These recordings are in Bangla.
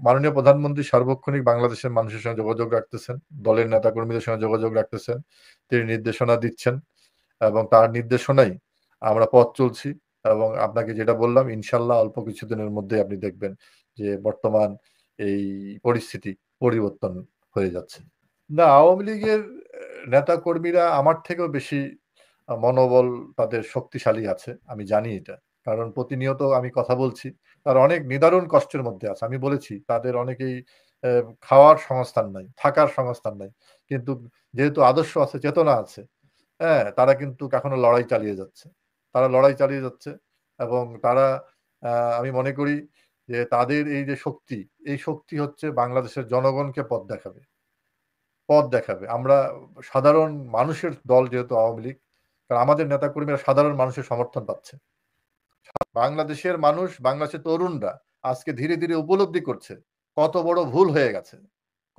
মাননীয় প্রধানমন্ত্রী সার্বক্ষণিক বাংলাদেশের মানুষের সঙ্গে যোগাযোগ রাখতেছেন, দলের নেতাকর্মীদের সঙ্গে যোগাযোগ রাখতেছেন, তিনি নির্দেশনা দিচ্ছেন এবং তার নির্দেশনাই আমরা পথ চলছি। এবং আপনাকে যেটা বললাম, ইনশাল্লাহ অল্প কিছুদিনের মধ্যেই আপনি দেখবেন যে বর্তমান এই পরিস্থিতি পরিবর্তন হয়ে যাচ্ছে। না, আওয়ামী লীগের নেতাকর্মীরা আমার থেকেও বেশি মনোবল তাদের শক্তিশালী আছে, আমি জানি এটা। কারণ প্রতিনিয়ত আমি কথা বলছি, তারা অনেক নিদারুণ কষ্টের মধ্যে আছে। আমি বলেছি তাদের অনেকেই খাওয়ার সংস্থান নাই, থাকার সংস্থান নাই। কিন্তু যেহেতু আদর্শ আছে, চেতনা আছে, হ্যাঁ? তারা কিন্তু এখনো লড়াই চালিয়ে যাচ্ছে। তারা লড়াই চালিয়ে যাচ্ছে এবং তারা আমি মনে করি যে তাদের এই যে শক্তি, এই শক্তি হচ্ছে বাংলাদেশের জনগণকে পথ দেখাবে। পথ দেখাবে। আমরা সাধারণ মানুষের দল যেহেতু আওয়ামী লীগ, কারণ আমাদের নেতাকর্মীরা সাধারণ মানুষের সমর্থন পাচ্ছে। বাংলাদেশের মানুষ, বাংলাদেশের তরুণরা আজকে ধীরে, ধীরে উপলব্ধি করছে কত বড় ভুল হয়ে গেছে।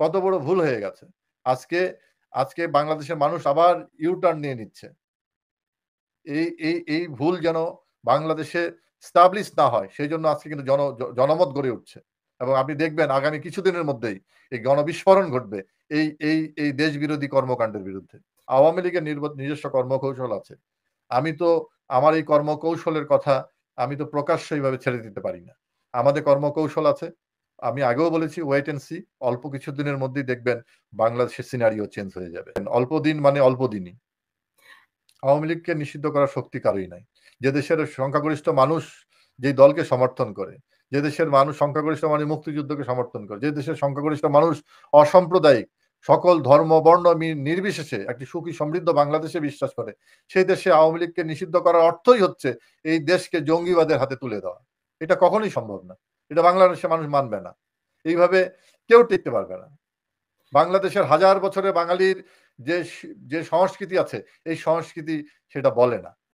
কত বড় ভুল হয়ে গেছে। আজকে আজকে বাংলাদেশের মানুষ আবার ইউ-টার্ন নিয়ে নিচ্ছে। এই ভুল যেন বাংলাদেশে স্টাবলিশ না হয়, সেজন্য আজকে কিন্তু জনমত গড়ে উঠছে। এবং আপনি দেখবেন আগামী কিছুদিনের মধ্যেই এই গণবিস্ফোরণ ঘটবে এই দেশবিরোধী কর্মকাণ্ডের বিরুদ্ধে। আওয়ামী লীগের নিজস্ব কর্মকৌশল আছে। আমি তো আমার এই কর্মকৌশলের কথা আমি তো প্রকাশ্যে এইভাবে ছেড়ে দিতে পারি না। আমাদের কর্মকৌশল আছে। আমি আগেও বলেছি ওয়েট অ্যান্ড সি, অল্প কিছুদিনের মধ্যেই দেখবেন বাংলাদেশের সিনারিও চেঞ্জ হয়ে যাবে। অল্প দিন মানে অল্প দিনই। আওয়ামী লীগকে নিষিদ্ধ করার শক্তি কারোই নাই। যে দেশের সংখ্যাগরিষ্ঠ মানুষ যেই দলকে সমর্থন করে, যে দেশের মানুষ সংখ্যাগরিষ্ঠ মানুষ মুক্তিযুদ্ধকে সমর্থন করে, যে দেশের সংখ্যাগরিষ্ঠ মানুষ অসাম্প্রদায়িক সকল ধর্ম বর্ণ নির্বিশেষে একটি সুখী সমৃদ্ধ বাংলাদেশে বিশ্বাস করে, সেই দেশে আওয়ামী লীগকে নিষিদ্ধ করার অর্থই হচ্ছে এই দেশকে জঙ্গিবাদের হাতে তুলে দেওয়া। এটা কখনোই সম্ভব না। এটা বাংলাদেশের মানুষ মানবে না। এইভাবে কেউ টিকতে পারবে না। বাংলাদেশের হাজার বছরে বাঙালির যে সংস্কৃতি আছে, এই সংস্কৃতি সেটা বলে না।